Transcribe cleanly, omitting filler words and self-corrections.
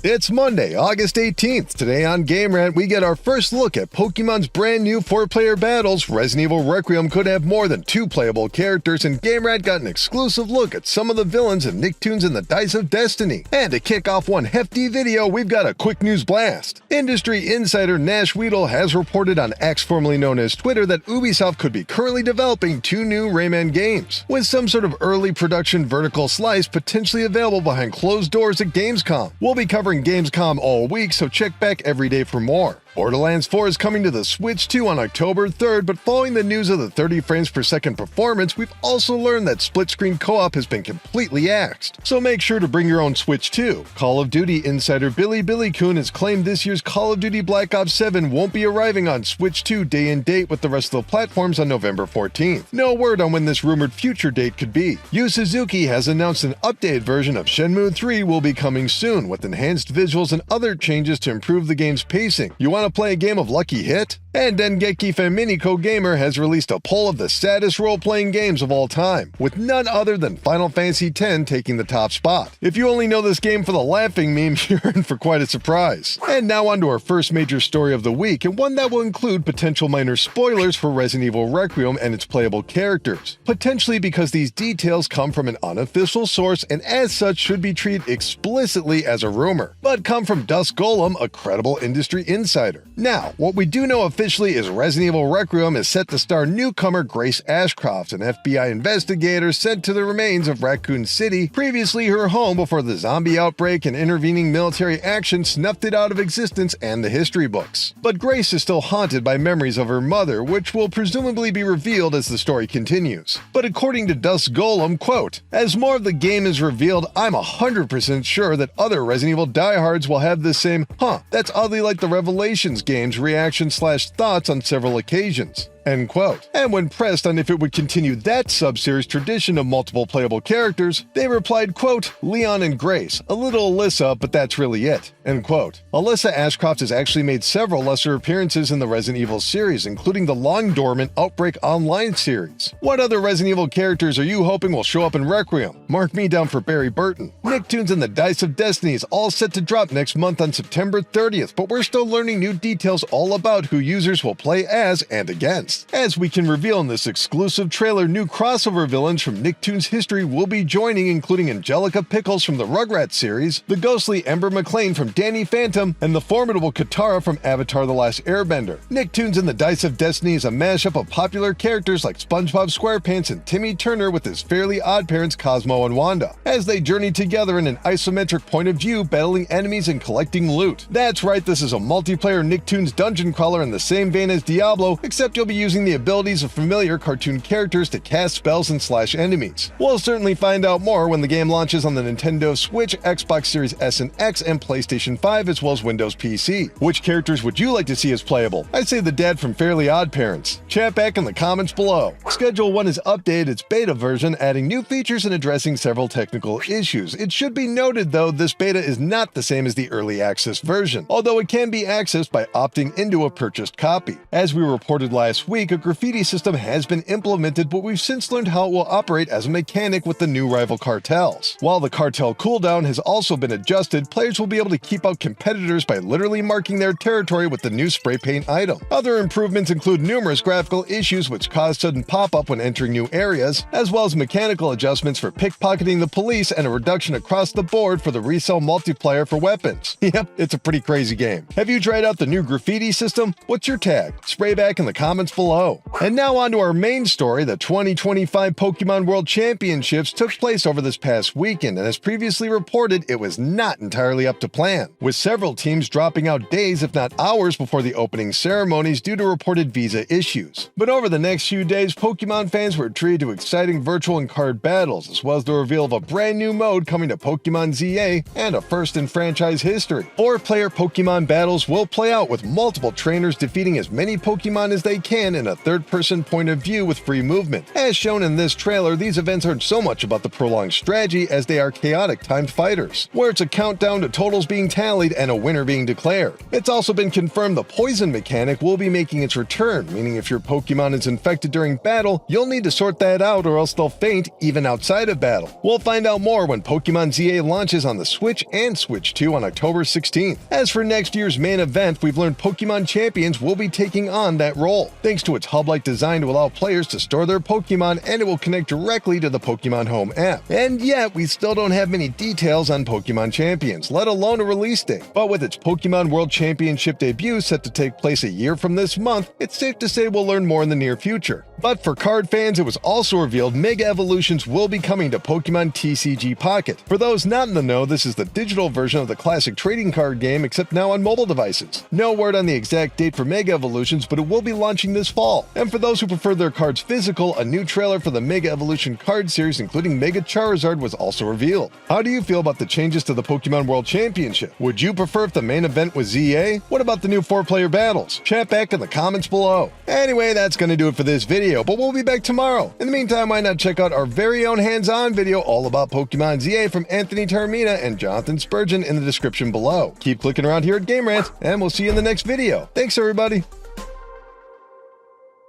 It's Monday, August 18th. Today on Game Rant, we get our first look at Pokemon's brand new 4-player battles. Resident Evil Requiem could have more than 2 playable characters, and Game Rant got an exclusive look at some of the villains in Nicktoons and the Dice of Destiny. And to kick off one hefty video, we've got a quick news blast. Industry insider Nash Weedle has reported on X, formerly known as Twitter, that Ubisoft could be currently developing 2 new Rayman games, with some sort of early production vertical slice potentially available behind closed doors at Gamescom. We'll be covering Gamescom all week, so check back every day for more. Borderlands 4 is coming to the Switch 2 on October 3rd, but following the news of the 30 frames per second performance, we've also learned that split-screen co-op has been completely axed. So make sure to bring your own Switch 2. Call of Duty insider Billy Coon has claimed this year's Call of Duty Black Ops 7 won't be arriving on Switch 2 day and date with the rest of the platforms on November 14th. No word on when this rumored future date could be. Yu Suzuki has announced an updated version of Shenmue 3 will be coming soon, with enhanced visuals and other changes to improve the game's pacing. You want to play a game of Lucky Hit? And Dengeki Faminico Gamer has released a poll of the saddest role-playing games of all time, with none other than Final Fantasy X taking the top spot. If you only know this game for the laughing meme, you're in for quite a surprise. And now on to our first major story of the week, and one that will include potential minor spoilers for Resident Evil Requiem and its playable characters, potentially because these details come from an unofficial source and as such should be treated explicitly as a rumor, but come from Dusk Golem, a credible industry insider. Now, what we do know officially is Resident Evil Requiem is set to star newcomer Grace Ashcroft, an FBI investigator sent to the remains of Raccoon City, previously her home before the zombie outbreak and intervening military action snuffed it out of existence and the history books. But Grace is still haunted by memories of her mother, which will presumably be revealed as the story continues. But according to Dusk Golem, quote, "As more of the game is revealed, I'm 100% sure that other Resident Evil diehards will have the same, that's oddly like the Revelations game's reaction/thoughts on several occasions." End quote. And when pressed on if it would continue that sub-series tradition of multiple playable characters, they replied, quote, "Leon and Grace, a little Alyssa, but that's really it." End quote. Alyssa Ashcroft has actually made several lesser appearances in the Resident Evil series, including the long-dormant Outbreak Online series. What other Resident Evil characters are you hoping will show up in Requiem? Mark me down for Barry Burton. Nicktoons and the Dice of Destiny is all set to drop next month on September 30th, but we're still learning new details all about who users will play as and against. As we can reveal in this exclusive trailer, new crossover villains from Nicktoons history will be joining, including Angelica Pickles from the Rugrats series, the ghostly Ember McLean from Danny Phantom, and the formidable Katara from Avatar: The Last Airbender. Nicktoons and the Dice of Destiny is a mashup of popular characters like SpongeBob SquarePants and Timmy Turner with his Fairly Odd Parents Cosmo and Wanda, as they journey together in an isometric point of view, battling enemies and collecting loot. That's right, this is a multiplayer Nicktoons dungeon crawler in the same vein as Diablo, except you'll be using the abilities of familiar cartoon characters to cast spells and slash enemies. We'll certainly find out more when the game launches on the Nintendo Switch, Xbox Series S and X, and PlayStation 5, as well as Windows PC. Which characters would you like to see as playable? I'd say the dad from Fairly Odd Parents. Chat back in the comments below. Schedule 1 has updated its beta version, adding new features and addressing several technical issues. It should be noted, though, this beta is not the same as the early access version, although it can be accessed by opting into a purchased copy. As we reported last week, a graffiti system has been implemented, but we've since learned how it will operate as a mechanic with the new rival cartels. While the cartel cooldown has also been adjusted, players will be able to keep out competitors by literally marking their territory with the new spray paint item. Other improvements include numerous graphical issues which cause sudden pop-up when entering new areas, as well as mechanical adjustments for pickpocketing the police and a reduction across the board for the resale multiplier for weapons. Yep, it's a pretty crazy game. Have you tried out the new graffiti system? What's your tag? Spray back in the comments below. And now on to our main story. The 2025 Pokemon World Championships took place over this past weekend, and as previously reported, it was not entirely up to plan, with several teams dropping out days if not hours before the opening ceremonies due to reported visa issues. But over the next few days, Pokemon fans were treated to exciting virtual and card battles, as well as the reveal of a brand new mode coming to Pokemon ZA and a first in franchise history. 4-player Pokemon battles will play out with multiple trainers defeating as many Pokemon as they can and in a third-person point of view with free movement. As shown in this trailer, these events aren't so much about the prolonged strategy as they are chaotic timed fighters, where it's a countdown to totals being tallied and a winner being declared. It's also been confirmed the poison mechanic will be making its return, meaning if your Pokemon is infected during battle, you'll need to sort that out or else they'll faint even outside of battle. We'll find out more when Pokemon ZA launches on the Switch and Switch 2 on October 16th. As for next year's main event, we've learned Pokemon Champions will be taking on that role, thanks to its hub-like design to allow players to store their Pokemon, and it will connect directly to the Pokemon Home app. And yet, we still don't have many details on Pokemon Champions, let alone a release date. But with its Pokemon World Championship debut set to take place a year from this month, it's safe to say we'll learn more in the near future. But for card fans, it was also revealed Mega Evolutions will be coming to Pokemon TCG Pocket. For those not in the know, this is the digital version of the classic trading card game, except now on mobile devices. No word on the exact date for Mega Evolutions, but it will be launching this fall. And for those who prefer their cards physical, a new trailer for the Mega Evolution card series, including Mega Charizard, was also revealed. How do you feel about the changes to the Pokemon World Championship? Would you prefer if the main event was ZA? What about the new 4-player battles? Chat back in the comments below. Anyway, that's going to do it for this video, but we'll be back tomorrow. In the meantime, why not check out our very own hands-on video all about Pokemon ZA from Anthony Termina and Jonathan Spurgeon in the description below. Keep clicking around here at Game Rant, and we'll see you in the next video. Thanks, everybody.